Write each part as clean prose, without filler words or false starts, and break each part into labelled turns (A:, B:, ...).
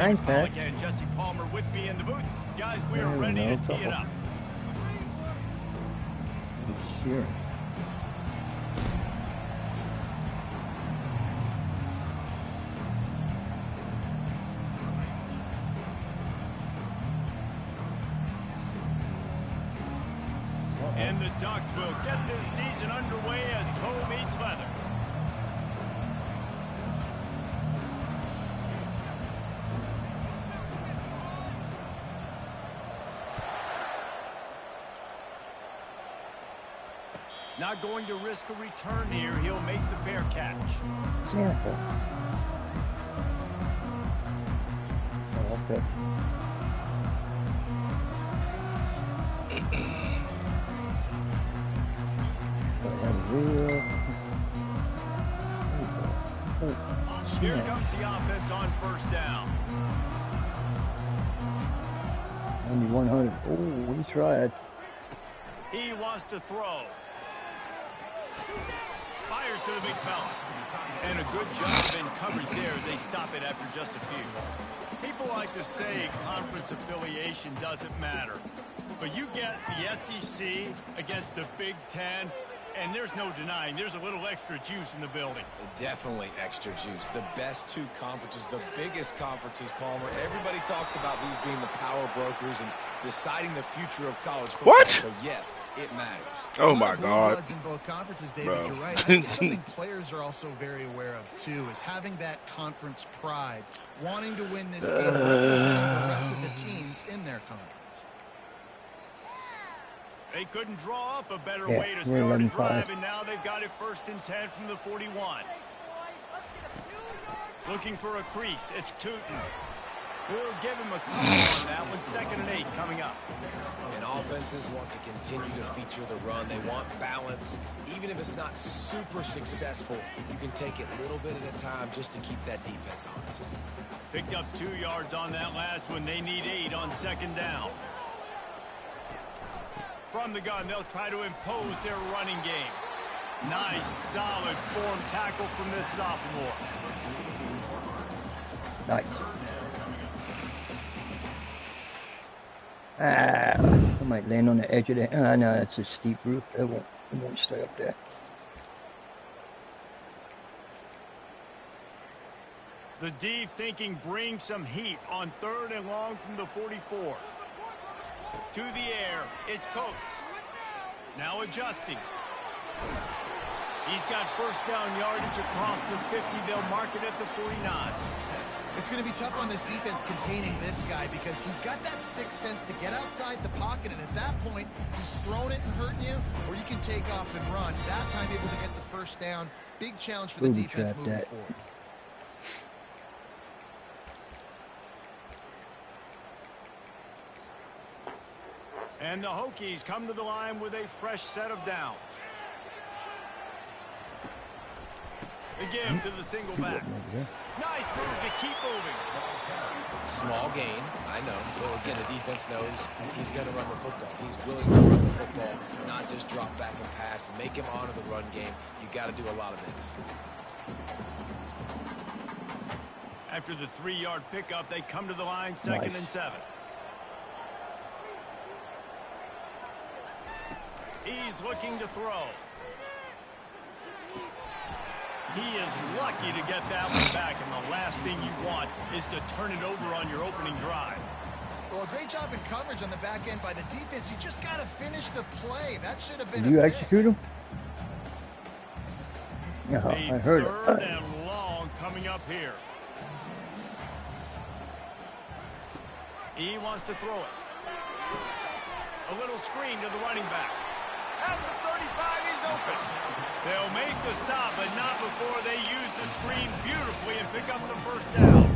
A: Thanks,
B: Paul again, Jesse Palmer with me in the booth. Guys, we are ready to tee it up.
A: Sure.
B: And the Ducks will get this season underway as toe meets leather. Not going to risk a return here. He'll make the fair catch.
A: Sample. Oh, okay.
B: Here comes the offense on first down.
A: 9100. Oh, he tried.
B: He wants to throw. Fires to the big fella. And a good job in coverage there as they stop it after just a few. People like to say conference affiliation doesn't matter. But you get the SEC against the Big Ten, and there's no denying there's a little extra juice in the building.
C: Definitely extra juice. The best two conferences, the biggest conferences, Palmer. Everybody talks about these being the power brokers and deciding the future of college football.
D: What?
C: So, yes, it matters.
D: Oh, my God.
E: In both conferences, David,
D: Bro.
E: you're right. I think it's something players are also very aware of, too, is having that conference pride, wanting to win this game, representing the rest of the teams in their conference.
B: They couldn't draw up a better way to start a drive, and now they've got it 1st and 10 from the 41. Looking for a crease. It's Tootin. We'll give him a couple on that one. 2nd and 8 coming up.
C: And offenses want to continue to feature the run. They want balance. Even if it's not super successful, you can take it a little bit at a time just to keep that defense honest.
B: Picked up 2 yards on that last one. They need 8 on 2nd down. From the gun, they'll try to impose their running game. Nice, solid form tackle from this sophomore.
A: Nice. I might land on the edge of that. No, that's a steep roof. It won't stay up there.
B: The D thinking bring some heat on 3rd and long from the 44. To the air, it's Coates. Now adjusting. He's got 1st down yardage across the 50. They'll mark it at the 49.
E: It's going to be tough on this defense containing this guy because he's got that 6th sense to get outside the pocket, and at that point, he's throwing it and hurting you, or you can take off and run. That time, able to get the 1st down. Big challenge for the defense moving forward.
B: And the Hokies come to the line with a fresh set of downs. The give to the single back. Nice move to keep moving.
C: Small gain, I know. But again, the defense knows he's going to run the football. He's willing to run the football, not just drop back and pass. Make him honor the run game. You got to do a lot of this.
B: After the 3-yard pickup, they come to the line 2nd and 7. He's looking to throw. He is lucky to get that one back, and the last thing you want is to turn it over on your opening drive.
E: Well, a great job in coverage on the back end by the defense. You just got to finish the play. That should have been
A: Did you execute him? Yeah, I heard it.
B: 3rd and long coming up here. He wants to throw it. A little screen to the running back. At the 35, he's open. They'll make the stop, but not before they use the screen beautifully and pick up the 1st down.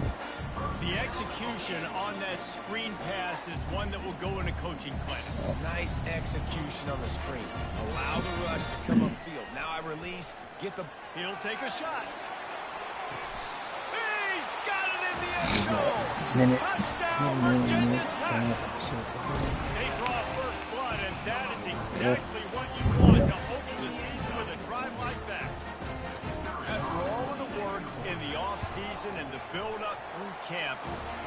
B: The execution on that screen pass is one that will go in a coaching clinic.
C: Nice execution on the screen. Allow the rush to come upfield. Now I release. Get the...
B: He'll take a shot. He's got it in the end zone. Touchdown, Virginia Tech. They draw 1st blood, and that is exactly what you want to open the season with a drive like that. After all of the work in the offseason, season and the build-up through camp.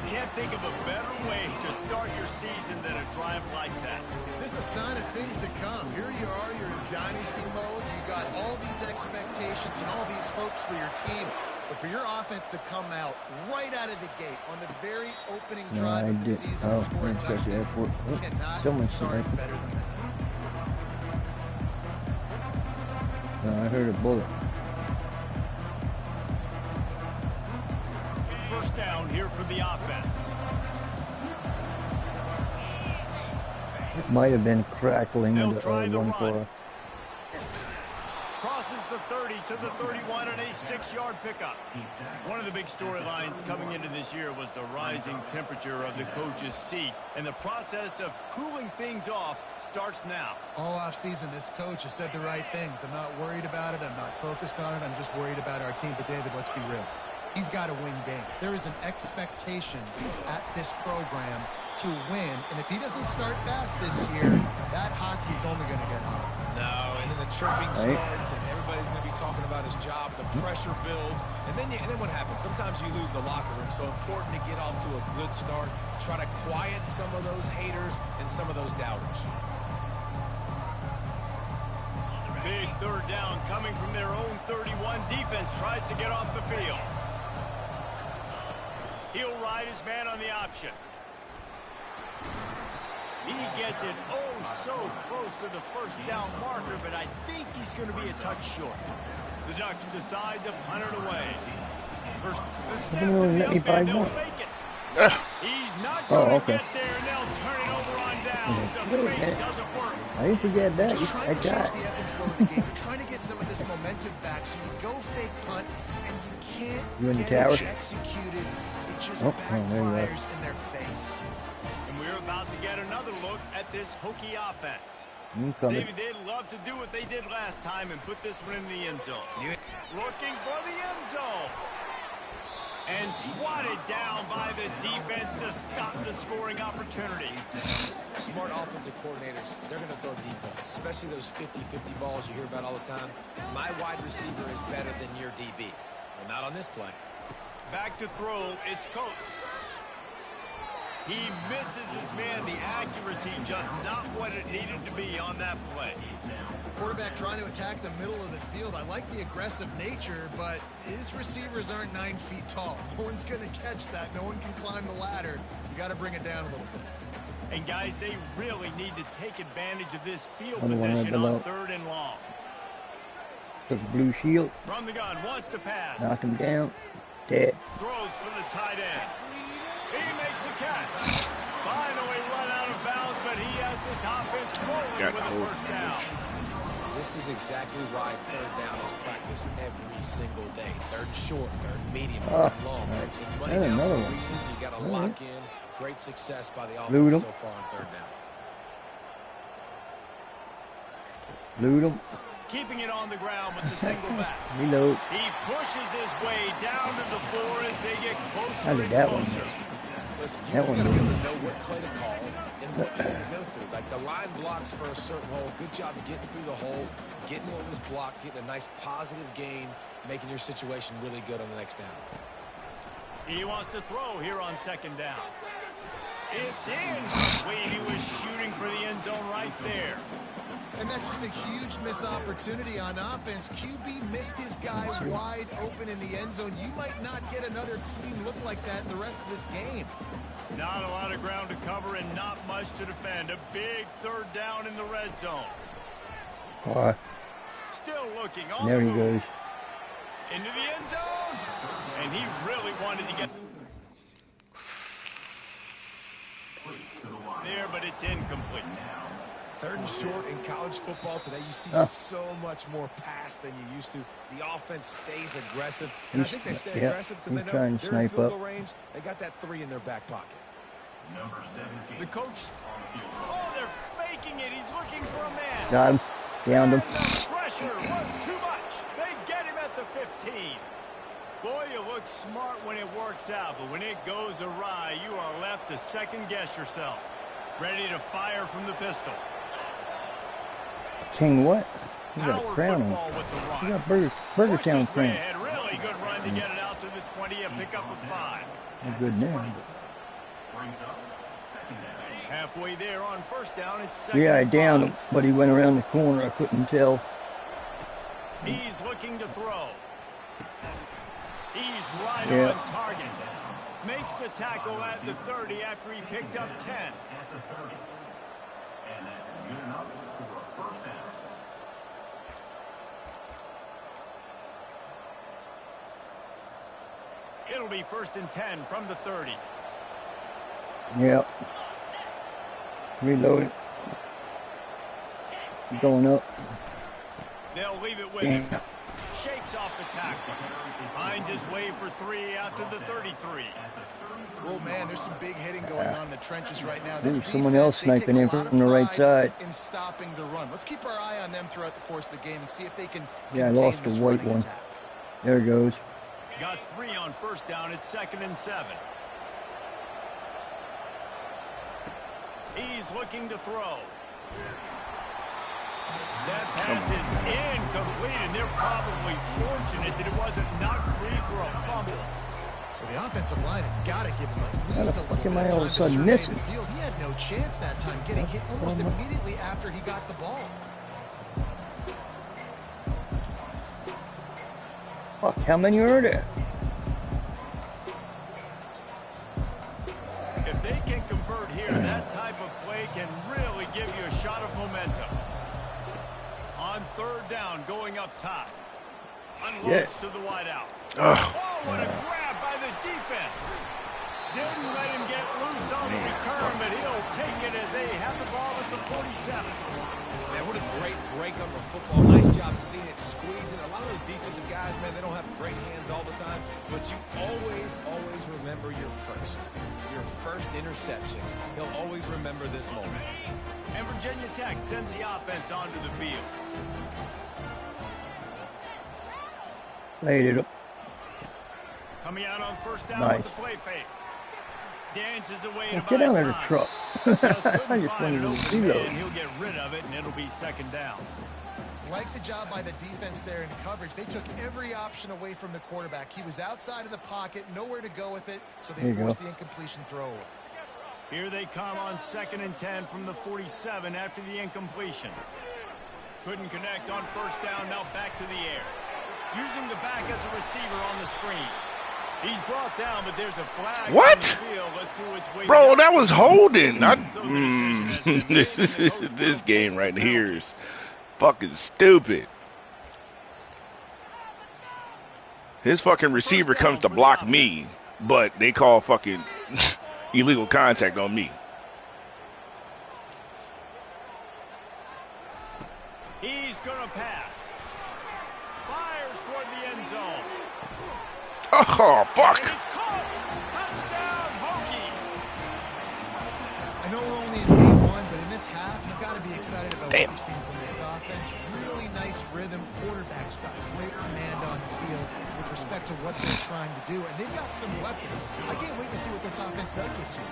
B: Can't think of a better way to start your season than a drive like that.
E: Is this a sign of things to come? Here you are, you're in dynasty mode. You got all these expectations and all these hopes for your team. But for your offense to come out right out of the gate on the very opening drive of the season and score a touchdown, you cannot start better than that.
A: I heard a bullet.
B: First down here for the offense.
A: It might have been crackling
B: They'll
A: in the
B: try the
A: one
B: run.
A: for.
B: Crosses the 30 to the 31 and a 6-yard pickup. One of the big storylines coming into this year was the rising temperature of the coach's seat, and the process of cooling things off starts now.
E: All offseason, this coach has said the right things. I'm not worried about it. I'm not focused on it. I'm just worried about our team. But, David, let's be real. He's got to win games. There is an expectation at this program to win, and if he doesn't start fast this year, that hot seat's only going to get hot.
C: No, and then the chirping starts, and everybody's going to be talking about his job. The pressure builds, and then what happens? Sometimes you lose the locker room. So important to get off to a good start. Try to quiet some of those haters and some of those doubters.
B: Big third down coming from their own 31. Defense tries to get off the field. He'll ride his man on the option. He gets it so close to the first down marker, but I think he's going to be a touch short. The Ducks decide to punt it away. First, the snap to the up and they'll fake it. He's not going to get there, and they'll turn it over on downs. The fake doesn't work.
A: I didn't forget that.
E: Just trying to change the ebb and flow of the game. You're trying to get some of this momentum back, so you go fake punt, and you can't get it executed. It just backfires in their face.
B: We're about to get another look at this Hokie offense. David, they'd love to do what they did last time and put this one in the end zone. Looking for the end zone. And swatted down by the defense to stop the scoring opportunity.
C: Smart offensive coordinators, they're going to throw deep balls, especially those 50-50 balls you hear about all the time. My wide receiver is better than your DB. Well, not on this play.
B: Back to throw, it's Coates. He misses his man. The accuracy just not what it needed to be on that play.
E: Quarterback trying to attack the middle of the field. I like the aggressive nature, but his receivers aren't 9 feet tall. No one's going to catch that. No one can climb the ladder. You got to bring it down a little bit.
B: And, guys, they really need to take advantage of this field position on 3rd and long.
A: Took the blue shield.
B: From the gun, wants to pass.
A: Knock him down. Dead.
B: Throws for the tight end. He makes a catch. Finally run out of bounds, but he has this offense rolling with a first down.
C: This is exactly why 3rd down is practiced every single day. 3rd short, 3rd medium, 3rd long.
A: Right.
C: It's money down for a reason. You got to lock in. Great success by the offense so far on 3rd down.
A: Loot him.
B: Keeping it on the ground with the single back.
A: Reload.
B: He pushes his way down to the floor as they get closer and
A: that
B: closer.
C: Listen, you
A: That
C: got to
A: one
C: be able to know what play to call and what play to go through. Like the line blocks for a certain hole. Good job getting through the hole, getting what was blocked, getting a nice positive gain, making your situation really good on the next down.
B: He wants to throw here on 2nd down. It's in. He was shooting for the end zone right there.
E: And that's just a huge missed opportunity on offense. QB missed his guy wide open in the end zone. You might not get another clean look like that in the rest of this game.
B: Not a lot of ground to cover and not much to defend. A big 3rd down in the red zone. Still looking on
A: There
B: the
A: he
B: move.
A: goes.
B: Into the end zone. And he really wanted to get there, but it's incomplete.
C: 3rd and short in college football today. You see so much more pass than you used to. The offense stays aggressive. And I think they stay aggressive because they know they're in field goal range. They got that 3 in their back pocket.
B: The coach, they're faking it. He's looking for a man.
A: Got him. Downed him.
B: And the pressure was too much. They get him at the 15. Boy, you look smart when it works out, but when it goes awry, you are left to second-guess yourself. Ready to fire from the pistol.
A: King what? He got
B: Power
A: a crown
B: football
A: on.
B: with the run.
A: He got Burger Town crown.
B: Really good run to get it out to the 20, a pickup of 5.
A: Not good now.
B: Halfway there on first down, it's second.
A: Yeah, I
B: and
A: downed
B: 5.
A: him, but he went around the corner. I couldn't tell.
B: He's looking to throw. He's right
A: Yeah.
B: on target. Makes the tackle at the 30 after he picked up 10. It'll be first and 10 from the 30.
A: Yep. Reload it. Going up.
B: They'll leave it with him. Shakes off the tackle. Finds his way for 3 out to the 33.
E: Oh, man, there's some big hitting going on in the trenches right now. This
A: There's someone
E: defense,
A: else
E: they take
A: sniping
E: a
A: in
E: lot of
A: from the right
E: pride
A: side.
E: in stopping the run. Let's keep our eye on them throughout the course of the game and see if they can
A: Yeah, I
E: contain
A: lost the
E: this
A: white
E: running
A: one.
E: attack.
A: There it goes.
B: Got 3 on first down. It's second and 7. He's looking to throw. That pass is incomplete, and they're probably fortunate that it wasn't knocked free for a fumble.
E: Well, the offensive line has got to give him at
A: How
E: least
A: the
E: a
A: fuck
E: little
A: am
E: bit
A: I
E: of
A: all
E: time
A: of a
E: to
A: sudden
E: survey
A: missing?
E: the field. He had no chance that time, getting hit almost immediately after he got the ball.
A: Fuck, how many are there?
B: If they can convert here, that type of play can really give you a shot of momentum. On third down, going up top. Unloads to the wideout. Oh, what a grab by the defense. Didn't let him get loose on the return, but he'll take it as they have the ball at the 47.
C: Man, what a great break on the football. Nice job seeing it squeezing. A lot of those defensive guys, man, they don't have great hands all the time, but you always remember your first interception. He'll always remember this moment.
B: And Virginia Tech sends the offense onto the field.
A: Laid it up.
B: Coming out on first down
A: Nice.
B: with the play fake. Dances away to
A: Get
B: buy
A: out of the
B: time.
A: truck.
B: Just
A: I
B: couldn't
A: just
B: find
A: wanted
B: an
A: to
B: open
A: reload.
B: man. He'll get rid of it, and it'll be second down.
E: Like the job by the defense there in coverage. They took every option away from the quarterback. He was outside of the pocket, nowhere to go with it, so they forced the incompletion throw.
B: Here they come on second and 10 from the 47 after the incompletion. Couldn't connect on first down, now back to the air. Using the back as a receiver on the screen. He's brought down, but there's a flag
D: What?
B: on the field. Let's see which way
D: Bro,
B: it
D: that was holding.
B: So the decision has been made, and the coach
D: This
B: will
D: game
B: take
D: right
B: the
D: here
B: penalty.
D: is fucking stupid. His fucking receiver comes to block me, but they call fucking illegal contact on me.
B: He's going to pass. Fires toward the end zone.
D: Oh, fuck.
B: And it's caught. Touchdown, Hokie.
E: I know we're only in game one, but in this half, you've got to be excited about
D: Damn.
E: what you've seen from this offense. Really nice rhythm. Quarterback's got great command on the field with respect to what they're trying to do, and they've got some weapons. I can't wait to see what this offense does this year.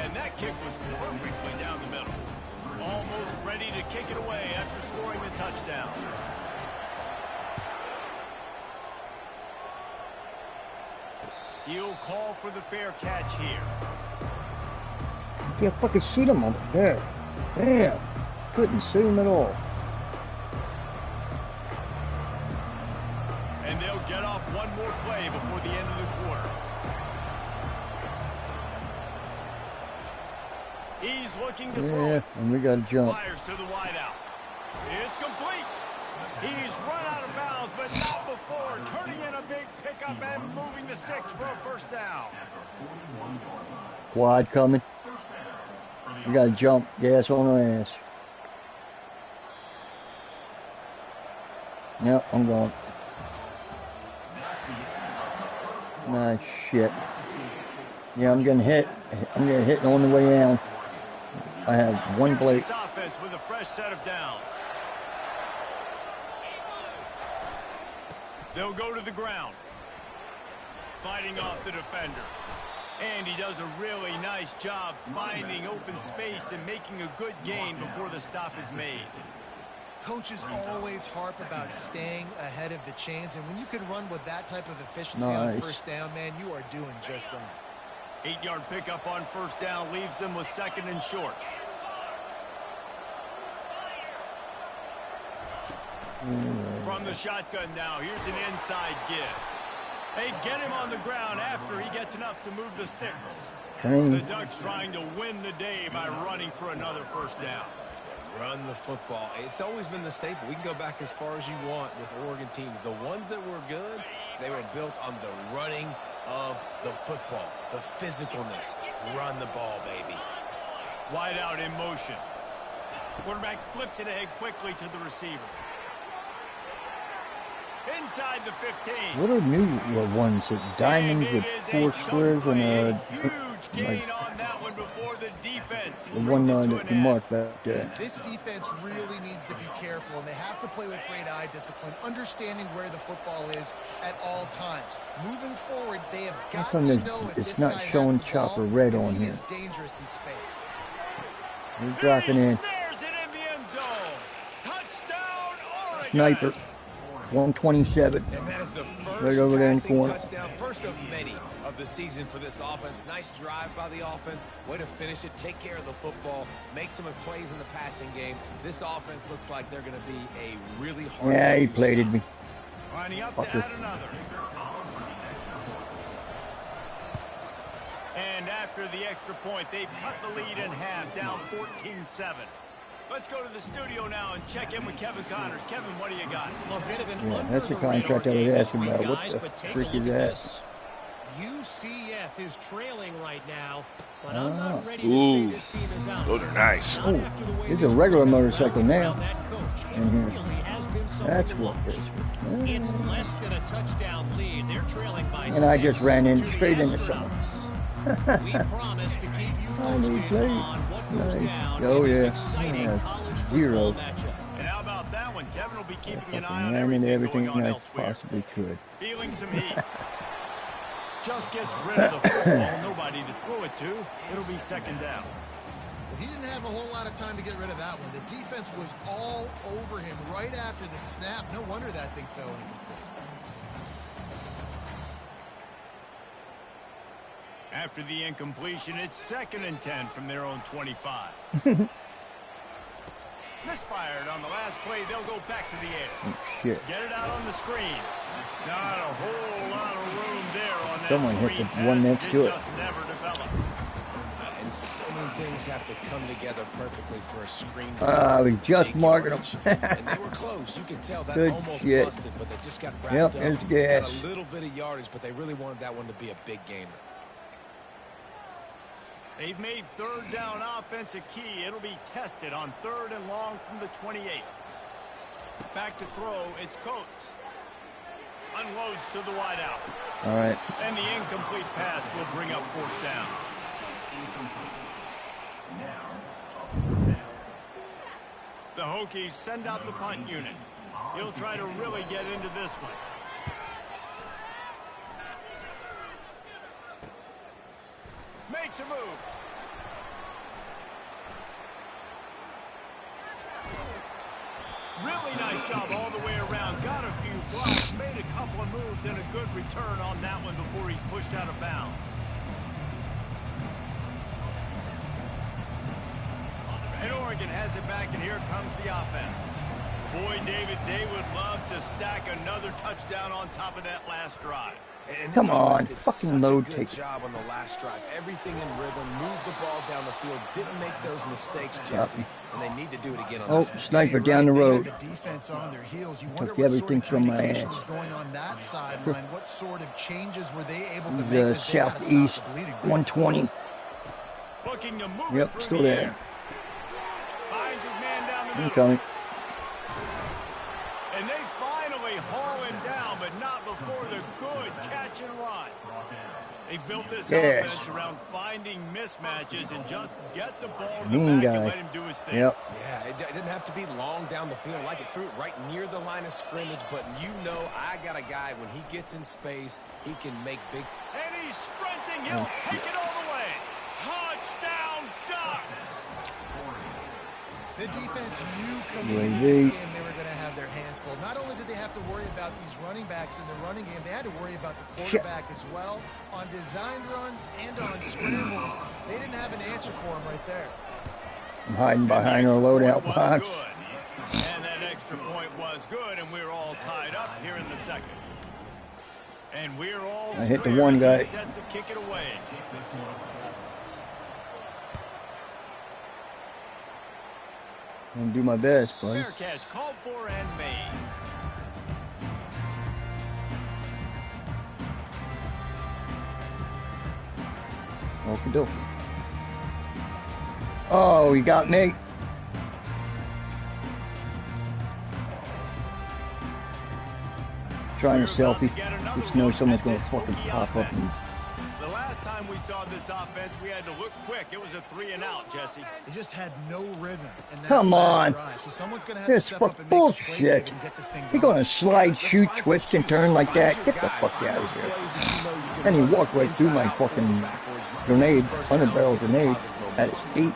B: And that kick was perfectly down the middle. Almost ready to kick it away after scoring the touchdown. He'll call for the fair catch here.
A: Can't fucking see them over there. Damn. Couldn't see them at all.
B: And they'll get off one more play before the end of the quarter. He's looking to throw
A: Yeah,
B: it.
A: and we got to jump.
B: Fires to the wideout. It's complete. He's run out of bounds, but not before turning in a big pickup and moving the sticks for a first down.
A: Quad coming. We got to jump. Gas on our ass. Yep, I'm going. Nice shit. Yeah, I'm getting hit. I'm getting hit on the way down. I have one
B: Here's
A: blade.
B: this offense with a fresh set of downs. They'll go to the ground. Fighting off the defender. And he does a really nice job finding open space and making a good gain before the stop is made.
E: Coaches always harp about staying ahead of the chains, and when you can run with that type of efficiency on first down, man, you are doing just that.
B: 8-yard pickup on first down leaves them with 2nd and short. From the shotgun now, here's an inside give. They get him on the ground after he gets enough to move the sticks. The Ducks trying to win the day by running for another first down.
C: Run the football. It's always been the staple. We can go back as far as you want with Oregon teams. The ones that were good, they were built on the running of the football, the physicalness. Run the ball, baby.
B: Wide out in motion. Quarterback flips it ahead quickly to the receiver. Inside the 15.
A: What are new ones? It's diamonds with 4 squares and a
B: huge gain on that one before the defense.
A: The one that marked back there.
E: This defense really needs to be careful, and they have to play with great eye discipline, understanding where the football is at all times. Moving forward, they have got to know if this guy has the ball,
A: Chopper red on
E: he
A: here.
E: is dangerous in space.
A: He's dropping in.
B: Snares it in the end zone. Touchdown, Oregon.
A: Sniper. 127.
C: And that is the first
A: right over there in corner.
C: Touchdown, first of many of the season for this offense. Nice drive by the offense. Way to finish it, take care of the football, make some plays in the passing game. This offense looks like they're going to be a really hard.
A: Yeah, he plated me.
B: Lining up to add another. And after the extra point, they've cut the lead in half, down 14-7. Let's go to the studio now and check in with Kevin Connors. Kevin, what do you got?
F: A bit of an
A: That's the contract I was asking about. What the freak is that?
F: UCF is trailing right now, but I'm not ready to say this team is out.
D: Those are nice.
A: Oh, it's a regular motorcycle now. In here. That's what it is.
F: It's less than a touchdown lead. They're trailing by
A: And I just ran in straight into someone.
F: We promise to keep you posted on what goes down in this exciting college football matchup.
B: And how about that one? Kevin will be keeping an eye on
A: ran into
B: everything going on
A: I
B: elsewhere.
A: possibly could.
B: Feeling some heat. Just gets rid of the football. Nobody to throw it to. It'll be 2nd down.
E: He didn't have a whole lot of time to get rid of that one. The defense was all over him right after the snap. No wonder that thing fell in.
B: After the incompletion, it's 2nd and 10 from their own 25. Misfired on the last play. They'll go back to the air.
A: Oh, shit.
B: Get it out on the screen. Not a whole lot of room there on that
A: Someone
B: screen
A: hit the one next to it.
B: just never developed.
C: And so many things have to come together perfectly for a screen.
A: We just marked them.
C: And they were close. You can tell that
A: Good
C: almost
A: shit.
C: busted, but they just got wrapped
A: Yep,
C: up.
A: there's gas.
C: Got a little bit of yardage, but they really wanted that one to be a big gainer.
B: They've made 3rd down offense a key. It'll be tested on 3rd and long from the 28. Back to throw. It's Coates. Unloads to the wideout.
A: All right.
B: And the incomplete pass will bring up 4th down. The Hokies send out the punt unit. He'll try to really get into this one. Makes a move. Really nice job all the way around. Got a few blocks, made a couple of moves, and a good return on that one before he's pushed out of bounds. And Oregon has it back, and here comes the offense. Boy, David, they would love to stack another touchdown on top of that last drive.
C: And
A: Come on,
C: did
A: fucking
C: such
A: load
C: a good
A: take.
C: job on the last drive. Everything in rhythm, moved the ball down the field, didn't make those mistakes, Jesse, and they need to do it again on
A: Oh,
C: this one.
A: sniper down the
E: They had
A: road.
E: the defense on their heels. You wonder
A: Took
E: what
A: everything
E: sort of
A: from my
E: communication
A: ass.
E: was going on that sideline. What sort of changes were they able to make?
A: The
E: as they gotta stop
A: southeast,
E: the bleeding?
A: 120.
B: Looking to move
A: Yep,
B: it through
A: still
B: the
A: there.
B: air. Finds his man down the middle.
A: Incoming.
B: And they finally haul him down, but not before the good catch and run. They've built this
A: Yes.
B: offense around finding mismatches and just get the ball in
A: Mean
B: the back
A: guy.
B: and let him do his thing.
A: Yep.
C: Yeah, it didn't have to be long down the field. Like it threw it right near the line of scrimmage, but you know I got a guy, when he gets in space, he can make big.
B: And he's sprinting. He'll take it all the way. Touchdown, Ducks.
E: The defense knew coming
A: UAV.
E: into this game they were going to have their hands full. Not only did they have to worry about these running backs in the running game, they had to worry about the quarterback as well. On designed runs and on scrambles, they didn't have an answer for him right there.
A: I'm hiding behind our loadout box.
B: And that extra point was good, and we're all tied up here in the second. And we're all
A: I hit the one guy.
B: set to kick it away.
A: I'm gonna do my best, buddy.
B: Fair catch called for and made.
A: Okie dokie. Oh, he got me. Trying to selfie. Just know someone's gonna fucking pop up and
B: The last time we saw this offense, we had to look quick. It was a 3 and out, Jesse.
E: They just had no rhythm in that
A: come on.
E: drive. So someone's going to have
A: This
E: to step
A: fuck
E: up and make a play
A: bullshit.
E: and get this thing
A: You're
E: going.
A: gonna slide, shoot, twist, and turn like that. Get the fuck out of here. And he walked right through my fucking grenade, underbarrel grenade at his feet.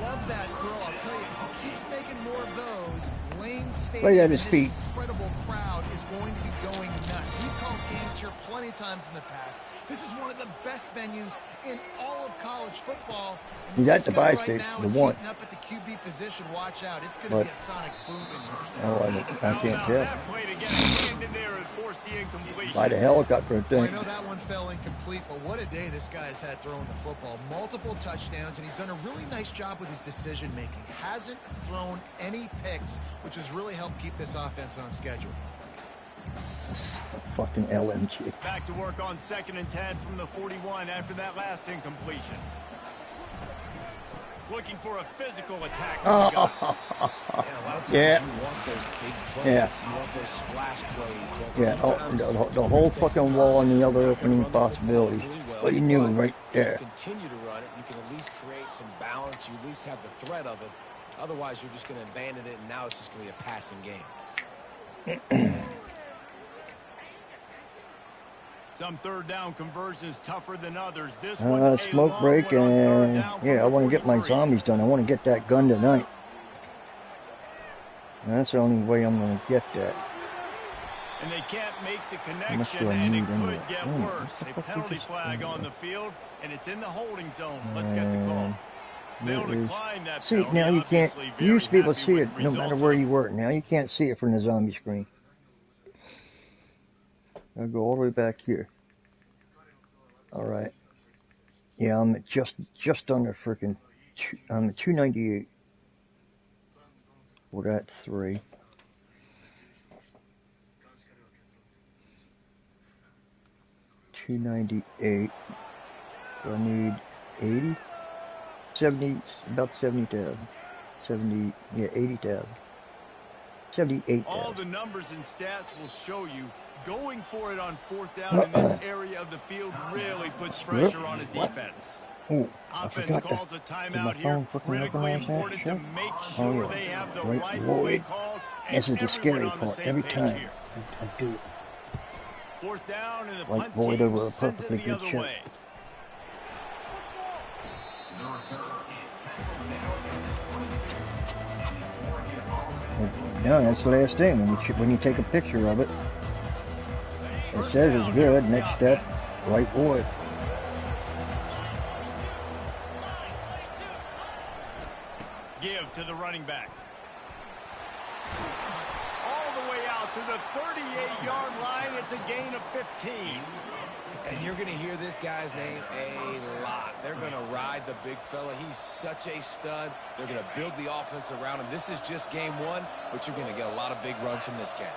E: Love that throw. I'll tell you, he keeps making more of those. Lane Stadium,
A: Right at his
E: and
A: feet.
E: this incredible crowd is going to be going nuts. We've called games here plenty of times in the past. This is one of the best venues in all of college football. And
A: He's at
E: this
A: the
E: guy
A: buy
E: right
A: station,
E: now
A: the
E: is
A: one.
E: heating up at the QB position. Watch out. It's going to be a sonic boom in here.
A: Oh, I can't tell.
B: That play to get hand in there and force the incompletion.
A: By the helicopter
E: Well, I
A: thing.
E: know that one fell incomplete, but what a day this guy's had throwing the football. Multiple touchdowns, and he's done a really nice job with his decision-making. Hasn't thrown any picks, which has really helped keep this offense on schedule.
A: Fucking LMG.
B: Back to work on 2nd and 10 from the 41 after that last incompletion. Looking for a physical attack.
A: Oh.
C: A lot of times
A: Yeah.
C: you want those big plays.
A: Yeah.
C: You want those splash plays. But
A: Yeah,
C: sometimes
A: the whole
C: it takes
A: fucking
C: a
A: wall
C: guy
A: and the other
C: that can
A: opening
C: run the football
A: possibilities.
C: really well,
A: But he knew
C: but
A: right there.
C: if you continue to run it, you can at least create some balance. You at least have the threat of it. Otherwise, you're just going to abandon it, and now it's just going to be a passing game.
B: Some third down conversions tougher than others. This one a
A: Smoke
B: long
A: break
B: one on third
A: and
B: down from
A: yeah, I
B: the
A: want to get my
B: 43.
A: zombies done. I want to get that gun tonight. And that's the only way I'm going to get that.
B: And they can't make the
A: much do
B: connection,
A: I
B: and it
A: need anyway?
B: could get
A: Oh,
B: worse.
A: what the
B: A
A: fuck
B: penalty
A: is this
B: flag
A: thing?
B: on the field, and it's in the holding zone. Let's get the call. They'll
A: There it is.
B: decline that
A: See it
B: penalty.
A: now, you can't.
B: Obviously
A: You used to be able to
B: very
A: see
B: happy
A: it
B: with
A: no
B: the
A: matter
B: results
A: where
B: of
A: you were. Now you can't see it from the zombie screen. I'll go all the way back here. All right. Yeah, I'm at just under freaking. I'm at 298. We're at 3. $298. So I need 80, 70, about 70,000. 70, yeah, 80,000. 78,000.
B: All the numbers and stats will show you going for it on 4th down in this area of the field really puts pressure on a defense.
A: Oh, I
B: Offense
A: forgot
B: calls a
A: Did my
B: timeout here.
A: phone fucking
B: Critically
A: recognize that
B: important to
A: shit?
B: make
A: Oh,
B: sure
A: yeah.
B: they have the
A: Right,
B: right
A: Lloyd.
B: play called. And
A: This is the
B: everyone
A: scary
B: on the
A: part.
B: same
A: Every
B: page
A: time
B: here.
A: I do it.
B: 4th down and the
A: Like
B: punt
A: Boyd
B: team
A: over a
B: sends it
A: perfectly
B: the
A: good
B: other
A: shot.
B: way.
A: No, that's the last thing. When you take a picture of it, it says it's good. Next step, right for it.
B: Give to the running back. All the way out to the 38-yard line. It's a gain of 15.
C: And you're going to hear this guy's name a lot. They're going to ride the big fella. He's such a stud. They're going to build the offense around him. This is just game 1, but you're going to get a lot of big runs from this guy.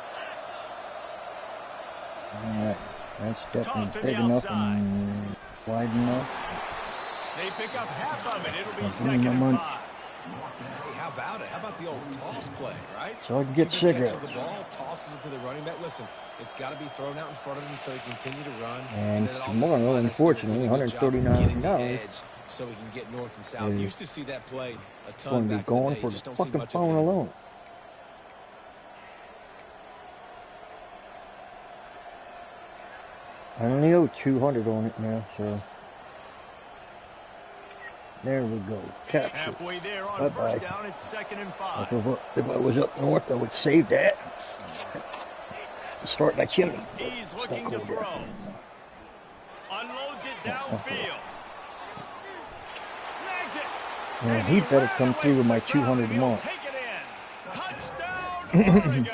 A: All right, that's
B: Tossed to
A: definitely
B: the
A: big enough
B: outside.
A: and wide enough.
B: They pick up half of it. It'll be
A: Give me
B: 2nd
A: my
B: and
A: money.
B: 5.
C: Hey, how about it? How about the old toss play, right?
A: So I can get
C: QB
A: cigarettes.
C: catches the ball, tosses it to the running back. Listen, it's got to be thrown out in front of him so he can continue to run.
A: And
C: then
A: tomorrow,
C: offensive line has to do a
A: unfortunately,
C: really good job of getting the
A: $139.
C: edge so he can get north and south.
A: is
C: You used to see that play a ton
A: Going to be
C: back in the
A: gone
C: day.
A: for
C: You
A: the
C: just don't see
A: fucking
C: much of it
A: phone
C: anymore.
A: alone. I only owe 200 on it now, so There we go. Capture.
B: Halfway there on
A: Bye-bye.
B: first down, it's 2nd and 5.
A: If I was up north, I would save that. Start my chimney.
B: He's looking to throw. Unloads it downfield. Snags it.
A: Man, he better come through with my 200 a month.
B: Take it in. Touchdown, Oregon.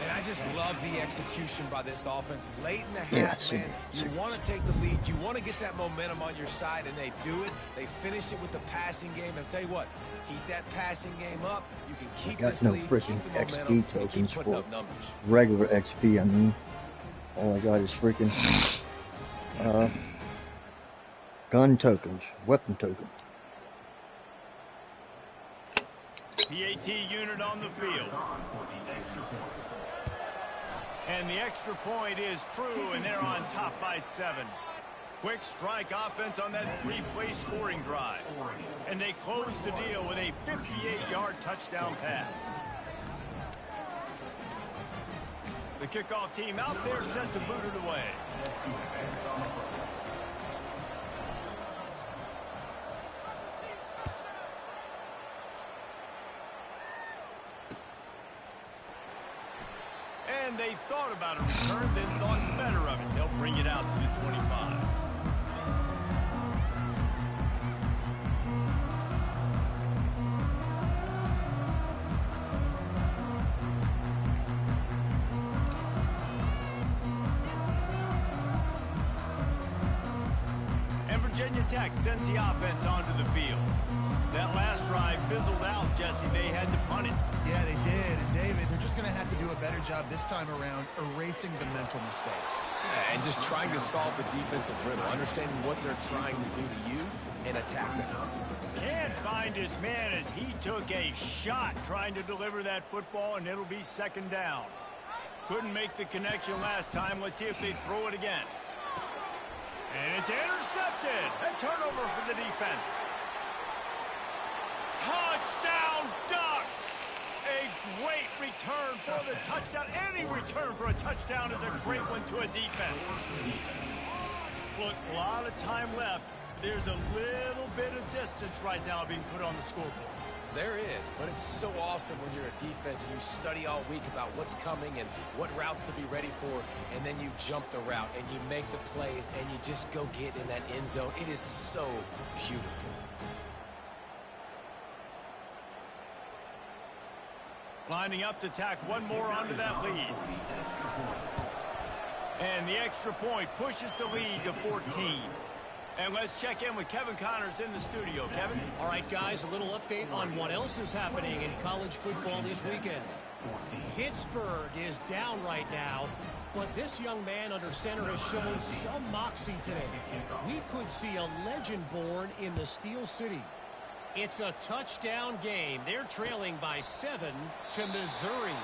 C: And I just love the execution by this offense. Late in the half,
A: Yeah,
C: man, you want to take the lead. You want to get that momentum on your side, and they do it. They finish it with the passing game. And I'll tell you what, keep that passing game up. You can keep this
A: no
C: lead,
A: freaking
C: keep the momentum,
A: XP
C: and
A: tokens
C: keep putting
A: for
C: up numbers.
A: regular XP. I mean, all I got is freaking gun tokens, weapon tokens.
B: PAT unit on the field. And the extra point is true, and they're on top by 7. Quick strike offense on that 3-play scoring drive. And they close the deal with a 58-yard touchdown pass. The kickoff team out there set to boot it away. And they thought about a return, then thought better of it. They'll bring it out to the 25. And Virginia Tech sends the offense onto the field. That last drive fizzled out, Jesse. They had to punt it.
E: Yeah, they did. And David, they're just going to have to do a better job this time around erasing the mental mistakes.
C: Yeah, and just trying to solve the defensive riddle, understanding what they're trying to do to you and attack them.
B: Can't find his man as he took a shot trying to deliver that football, and it'll be 2nd down. Couldn't make the connection last time. Let's see if they throw it again. And it's intercepted. A turnover for the defense. Touchdown, Ducks! A great return for the touchdown. Any return for a touchdown is a great one to a defense. Look, a lot of time left. There's a little bit of distance right now being put on the scoreboard.
C: There is, but it's so awesome when you're a defense and you study all week about what's coming and what routes to be ready for, and then you jump the route and you make the plays and you just go get in that end zone. It is so beautiful.
B: Lining up to tack one more onto that lead. And the extra point pushes the lead to 14. And let's check in with Kevin Connors in the studio. Kevin?
F: All right, guys, a little update on what else is happening in college football this weekend. Pittsburgh is down right now, but this young man under center has shown some moxie today. We could see a legend born in the Steel City. It's a touchdown game. They're trailing by 7 to Missouri.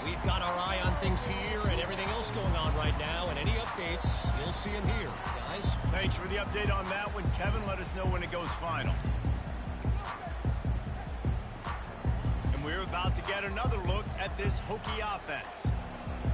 F: We've got our eye on things here and everything else going on right now, and any updates, you'll see them here, guys.
B: Thanks for the update on that one, Kevin. Let us know when it goes final. And we're about to get another look at this Hokie offense.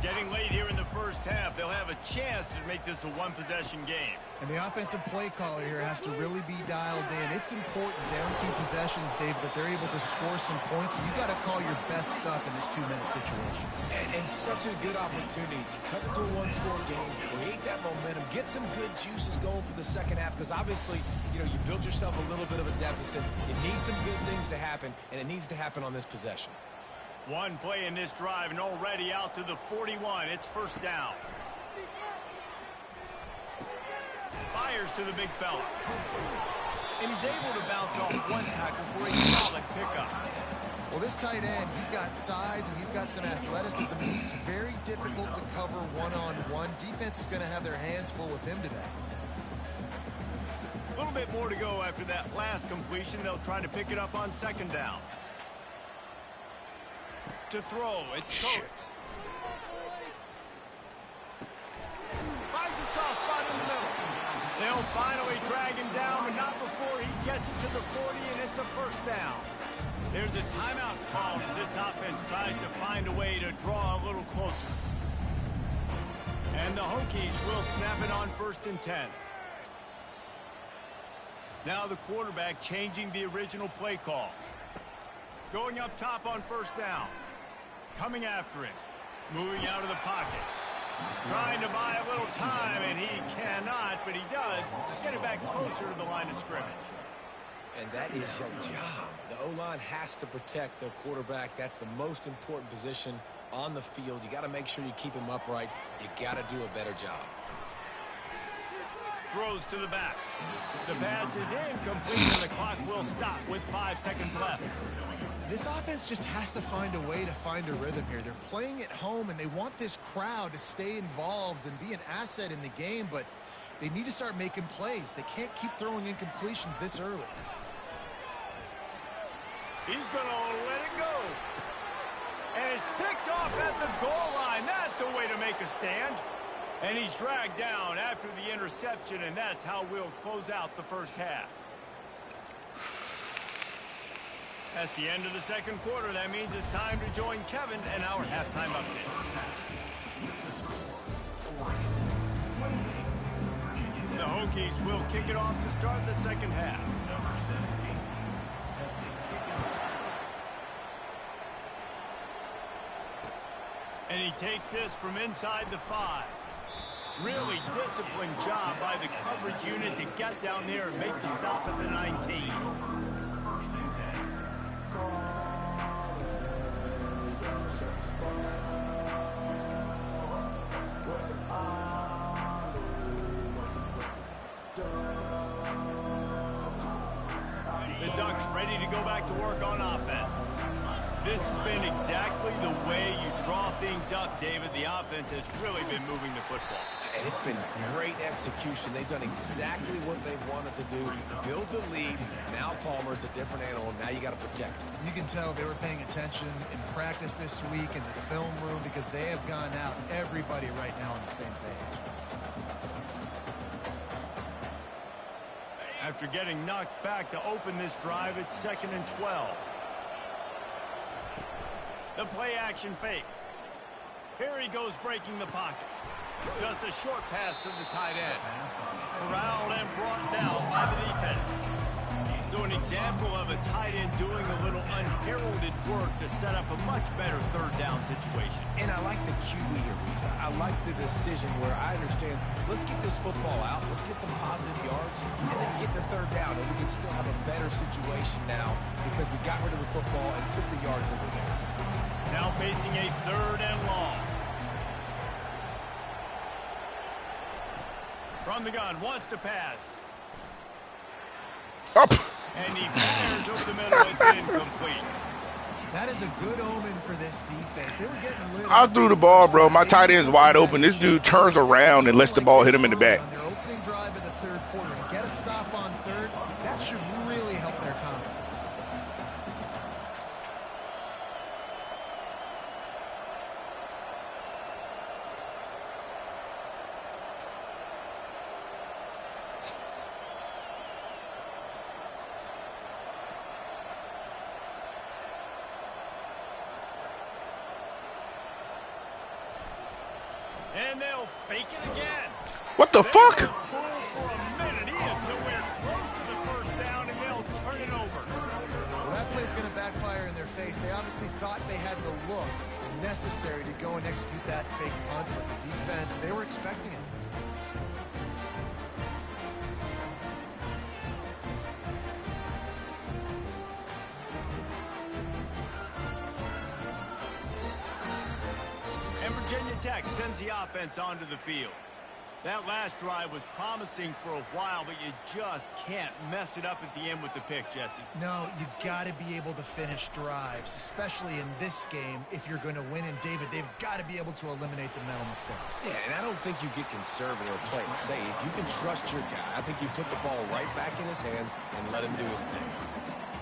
B: Getting late here in the first half, they'll have a chance to make this a one-possession game.
E: And the offensive play caller here has to really be dialed in. It's important down 2 possessions, Dave, that they're able to score some points. So you got to call your best stuff in this 2-minute situation.
C: And such a good opportunity to cut into a one-score game, create that momentum, get some good juices going for the second half, because obviously, you know, you built yourself a little bit of a deficit. You need some good things to happen, and it needs to happen on this possession.
B: One play in this drive, and already out to the 41. It's first down. Fires to the big fella. And he's able to bounce off one tackle for a solid pickup.
E: Well, this tight end, he's got size and he's got some athleticism. He's very difficult to cover one-on-one. Defense is going to have their hands full with him today.
B: A little bit more to go after that last completion. They'll try to pick it up on 2nd down. To throw, it's Coates. Finds a soft spot in the middle. They'll finally drag him down, but not before he gets it to the 40, and it's a first down. There's a timeout called as this offense tries to find a way to draw a little closer. And the Hokies will snap it on 1st and 10. Now the quarterback changing the original play call. Going up top on first down. Coming after him. Moving out of the pocket. Trying to buy a little time, and he cannot, but he does get it back closer to the line of scrimmage.
C: And that is your job. The O-line has to protect their quarterback. That's the most important position on the field. You got to make sure you keep him upright. You got to do a better job.
B: Throws to the back. The pass is incomplete, and the clock will stop with 5 seconds left.
E: This offense just has to find a way to find a rhythm here. They're playing at home, and they want this crowd to stay involved and be an asset in the game, but they need to start making plays. They can't keep throwing incompletions this early.
B: He's going to let it go. And it's picked off at the goal line. That's a way to make a stand. And he's dragged down after the interception, and that's how we'll close out the first half. That's the end of the second quarter. That means it's time to join Kevin and our halftime update. The Hokies will kick it off to start the second half. And he takes this from inside the 5. Really disciplined job by the coverage unit to get down there and make the stop at the 19. The Ducks ready to go back to work on offense. This has been exactly the way you draw things up, David. The offense has really been moving the football.
C: And it's been great execution. They've done exactly what they wanted to do. Build the lead. Now Palmer's a different animal. Now you got to protect him.
E: You can tell they were paying attention in practice this week in the film room because they have gone out, everybody right now on the same page.
B: After getting knocked back to open this drive, it's 2nd and 12. The play action fake. Here he goes breaking the pocket. Just a short pass to the tight end. Corralled and brought down by the defense. So an example of a tight end doing a little unheralded work to set up a much better third down situation.
C: And I like the QB here, Reese. I like the decision where I understand, let's get this football out, let's get some positive yards, and then get to third down, and we can still have a better situation now because we got rid of the football and took the yards that were there.
B: Now facing a 3rd and long. From the gun, wants to pass.
D: Up.
B: And he fires over the middle. It's incomplete.
E: That is a good omen for this defense. They were getting lit.
D: I threw the ball, bro. My tight end's wide open. This dude turns around and lets the ball hit him in the back.
E: On their opening drive of the third quarter, to get a stop on third, that should really help their confidence.
B: And they'll fake it again.
D: What the fuck?
B: For a minute. He is nowhere close to the first down, and they'll turn it over.
E: Well, that play's going to backfire in their face. They obviously thought they had the look necessary to go and execute that fake punt, but the defense, they were expecting it.
B: Virginia Tech sends the offense onto the field. That last drive was promising for a while, but you just can't mess it up at the end with the pick, Jesse.
E: No, you got to be able to finish drives, especially in this game if you're going to win. And, David, they've got to be able to eliminate the mental mistakes.
C: Yeah, and I don't think you get conservative or play it safe. You can trust your guy. I think you put the ball right back in his hands and let him do his thing.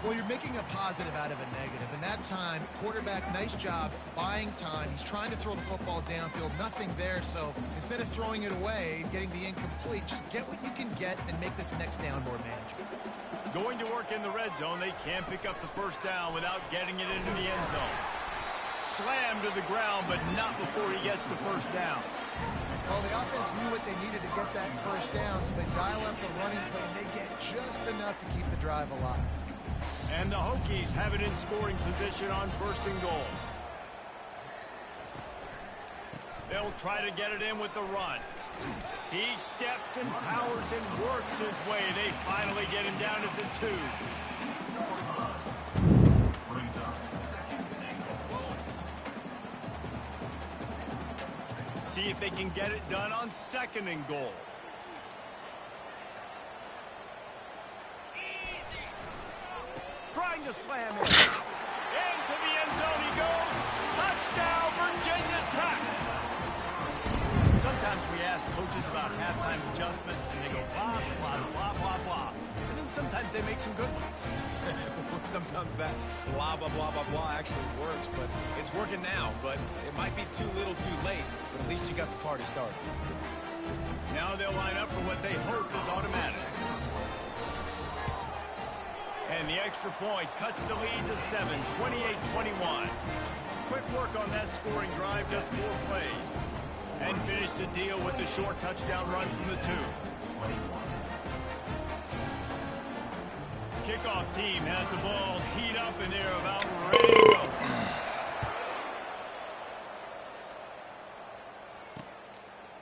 E: Well, you're making a positive out of a negative. And that time, quarterback, nice job buying time. He's trying to throw the football downfield. Nothing there. So instead of throwing it away, getting the incomplete, just get what you can get and make this next down more manageable.
B: Going to work in the red zone. They can't pick up the first down without getting it into the end zone. Slammed to the ground, but not before he gets the first down.
E: Well, the offense knew what they needed to get that first down, so they dial up the running play, and they get just enough to keep the drive alive.
B: And the Hokies have it in scoring position on 1st and goal. They'll try to get it in with the run. He steps and powers and works his way. They finally get him down at the 2. See if they can get it done on 2nd and goal. Trying to slam in. Into the end zone he goes. Touchdown, Virginia Tech. Sometimes we ask coaches about halftime adjustments, and they go blah, blah, blah, blah, blah. And then sometimes they make some good ones.
C: Sometimes that blah, blah, blah, blah, blah actually works, but it's working now. But it might be too little too late, but at least you got the party started.
B: Now they'll line up for what they hope is automatic. And the extra point cuts the lead to 7, 28-21. Quick work on that scoring drive, just 4 plays. And finish the deal with the short touchdown run from the 2. Kickoff team has the ball teed up and they're about ready to go.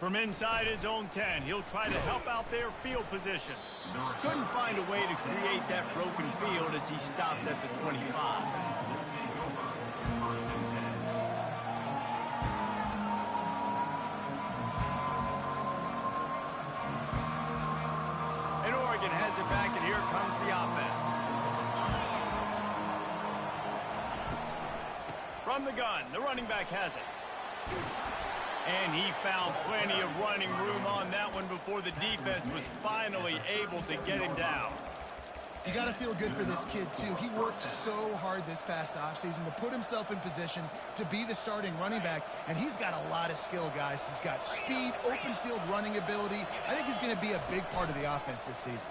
B: From inside his own 10, he'll try to help out their field position. Couldn't find a way to create that broken field as he stopped at the 25. And Oregon has it back, and here comes the offense. From the gun, the running back has it. And he found plenty of running room on that one before the defense was finally able to get him down.
E: You got to feel good for this kid, too. He worked so hard this past offseason to put himself in position to be the starting running back, and he's got a lot of skill, guys. He's got speed, open field running ability. I think he's going to be a big part of the offense this season.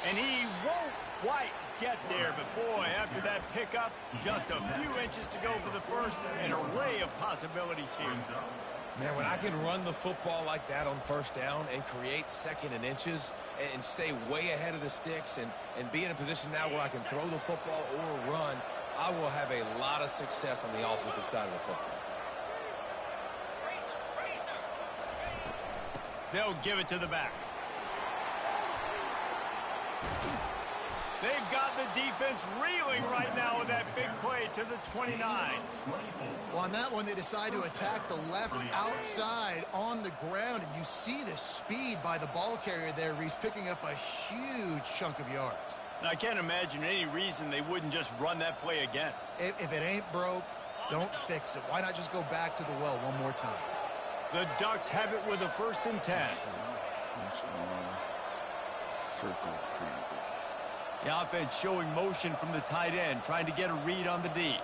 B: And he won't quite get there, but boy, after that pickup, just a few inches to go for the first, an array of possibilities here.
C: Man, when I can run the football like that on 1st down and create 2nd and inches and stay way ahead of the sticks and be in a position now where I can throw the football or run, I will have a lot of success on the offensive side of the football.
B: They'll give it to the back. They've got the defense reeling right now with that big play to the 29.
E: Well, on that one, they decide to attack the left outside on the ground, and you see the speed by the ball carrier there, Reese, picking up a huge chunk of yards.
B: Now, I can't imagine any reason they wouldn't just run that play again.
E: If it ain't broke, don't fix it. Why not just go back to the well one more time?
B: The Ducks have it with a 1st and 10. The offense showing motion from the tight end, trying to get a read on the D.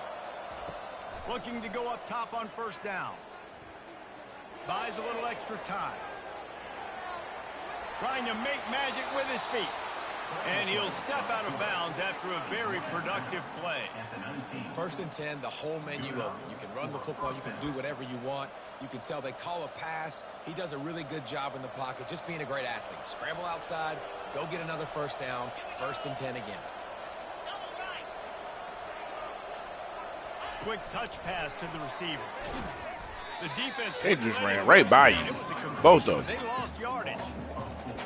B: Looking to go up top on 1st down. Buys a little extra time. Trying to make magic with his feet. And he'll step out of bounds after a very productive play.
C: 1st and 10, the whole menu open. You can run the football. You can do whatever you want. You can tell they call a pass. He does a really good job in the pocket, just being a great athlete. Scramble outside, go get another 1st down, 1st and 10 again.
B: Quick touch pass to the receiver. The defense.
D: They just ran right by you. Both of them.
B: They lost yardage.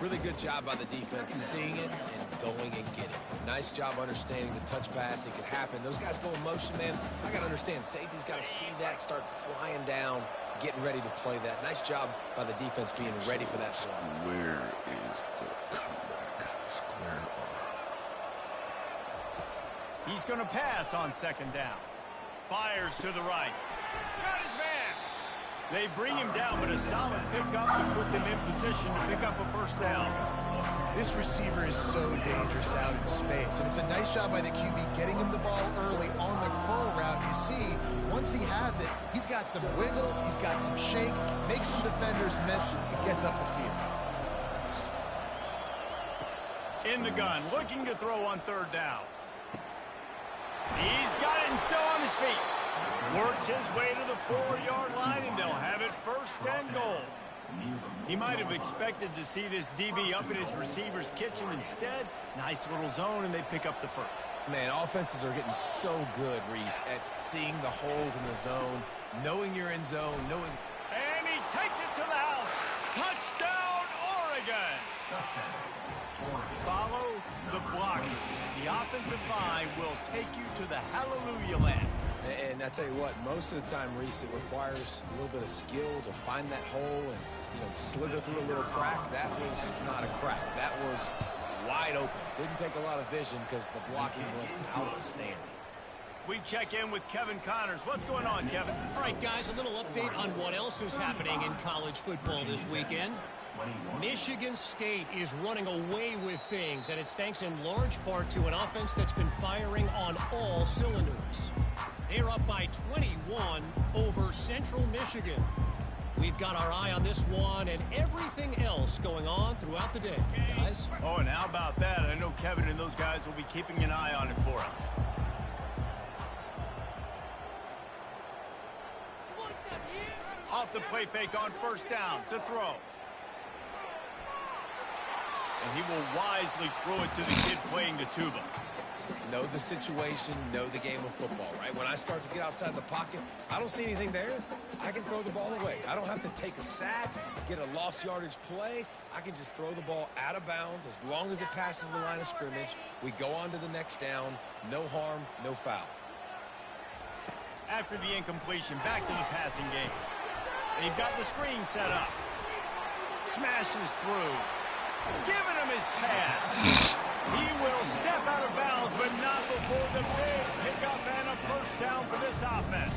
C: Really good job by the defense seeing it and going and getting it. Nice job understanding the touch pass. It could happen. Those guys go in motion, man. I got to understand. Safety's got to see that, start flying down, getting ready to play that. Nice job by the defense being ready for that play.
D: Where is the comeback? Square R.
B: He's going to pass on 2nd down. Fires to the right. Got his man. They bring him down, but a solid pickup to put them in position to pick up a 1st down.
E: This receiver is so dangerous out in space, and it's a nice job by the QB getting him the ball early on the curl route. You see, once he has it, he's got some wiggle, he's got some shake, makes some defenders miss, and gets up the field.
B: In the gun, looking to throw on 3rd down. He's got it and still on his feet. Works his way to the 4-yard line, and they'll have it 1st and goal. He might have expected to see this DB up in his receiver's kitchen. Instead, nice little zone, and they pick up the 1st.
C: Man, offenses are getting so good, Reese, at seeing the holes in the zone, knowing you're in zone, knowing...
B: And he takes it to the house. Touchdown, Oregon! Follow the block. The offensive line will take you to the hallelujah land.
C: And I tell you what, most of the time, Reese, it requires a little bit of skill to find that hole and, you know, slither through a little crack. That was not a crack. That was wide open. Didn't take a lot of vision because the blocking was outstanding.
B: We check in with Kevin Connors. What's going on, Kevin?
F: All right, guys, a little update on what else is happening in college football this weekend. Michigan State is running away with things, and it's thanks in large part to an offense that's been firing on all cylinders. They're up by 21 over Central Michigan. We've got our eye on this one and everything else going on throughout the day, guys.
B: Oh, and how about that? I know Kevin and those guys will be keeping an eye on it for us. Off the play fake on 1st down to throw. And he will wisely throw it to the kid playing the tuba.
C: Know the situation, know the game of football, right? When I start to get outside the pocket, I don't see anything there. I can throw the ball away. I don't have to take a sack, get a lost yardage play. I can just throw the ball out of bounds as long as it passes the line of scrimmage. We go on to the next down. No harm, no foul.
B: After the incompletion, back to the passing game. They've got the screen set up. Smashes through. Giving him his pass. He will step out of bounds, but not before the big pickup and a 1st down for this offense.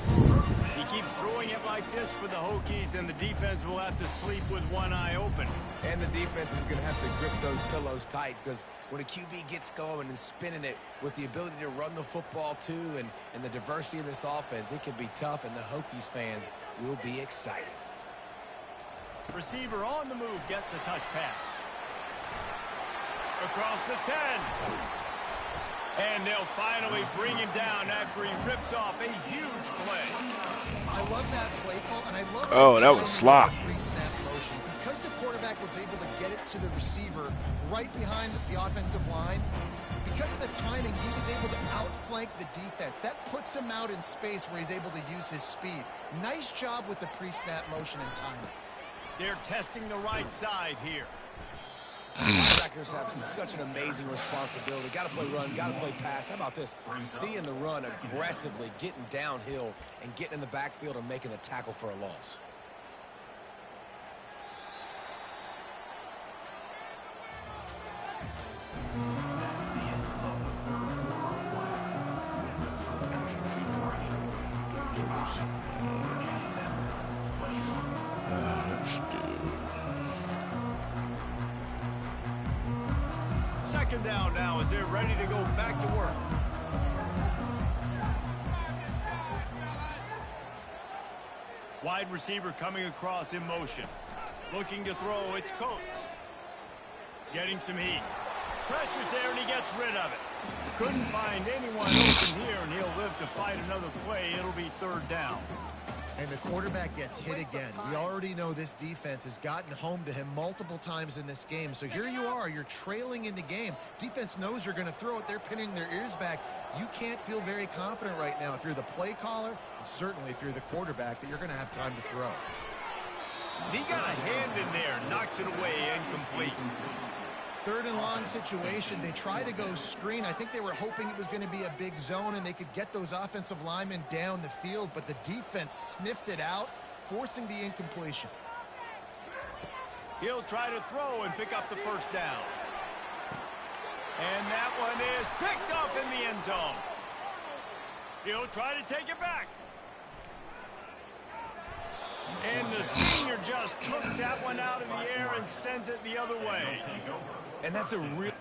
B: He keeps throwing it like this for the Hokies, and the defense will have to sleep with one eye open.
C: And the defense is going to have to grip those pillows tight, because when a QB gets going and spinning it with the ability to run the football too, and the diversity of this offense, it can be tough, and the Hokies fans will be excited.
B: Receiver on the move gets the touch pass. Across the 10. And they'll finally bring him down after he rips off a huge play.
E: I love that play call, and I love
D: that was slop.
E: Pre-snap motion. Because the quarterback was able to get it to the receiver right behind the offensive line, because of the timing, he was able to outflank the defense. That puts him out in space where he's able to use his speed. Nice job with the pre-snap motion and timing.
B: They're testing the right side here.
C: Linebackers have such an amazing responsibility. Got to play run, got to play pass. How about this? Seeing the run aggressively, getting downhill, and getting in the backfield and making a tackle for a loss.
B: Second down now as they're ready to go back to work. Wide receiver coming across in motion. Looking to throw, it's Coates. Getting some heat. Pressure's there and he gets rid of it. Couldn't find anyone open here, and he'll live to fight another play. It'll be 3rd down.
E: And the quarterback gets hit again. We already know this defense has gotten home to him multiple times in this game. So here you are, you're trailing in the game. Defense knows you're going to throw it. They're pinning their ears back. You can't feel very confident right now if you're the play caller, and certainly if you're the quarterback, that you're going to have time to throw.
B: He got a hand in there, knocks it away, incomplete.
E: 3rd and long situation. They try to go screen. I think they were hoping it was going to be a big zone and they could get those offensive linemen down the field, but the defense sniffed it out, forcing the incompletion.
B: He'll try to throw and pick up the 1st down. And that one is picked up in the end zone. He'll try to take it back. And the senior just took that one out of the air and sends it the other way.
C: And that's a real...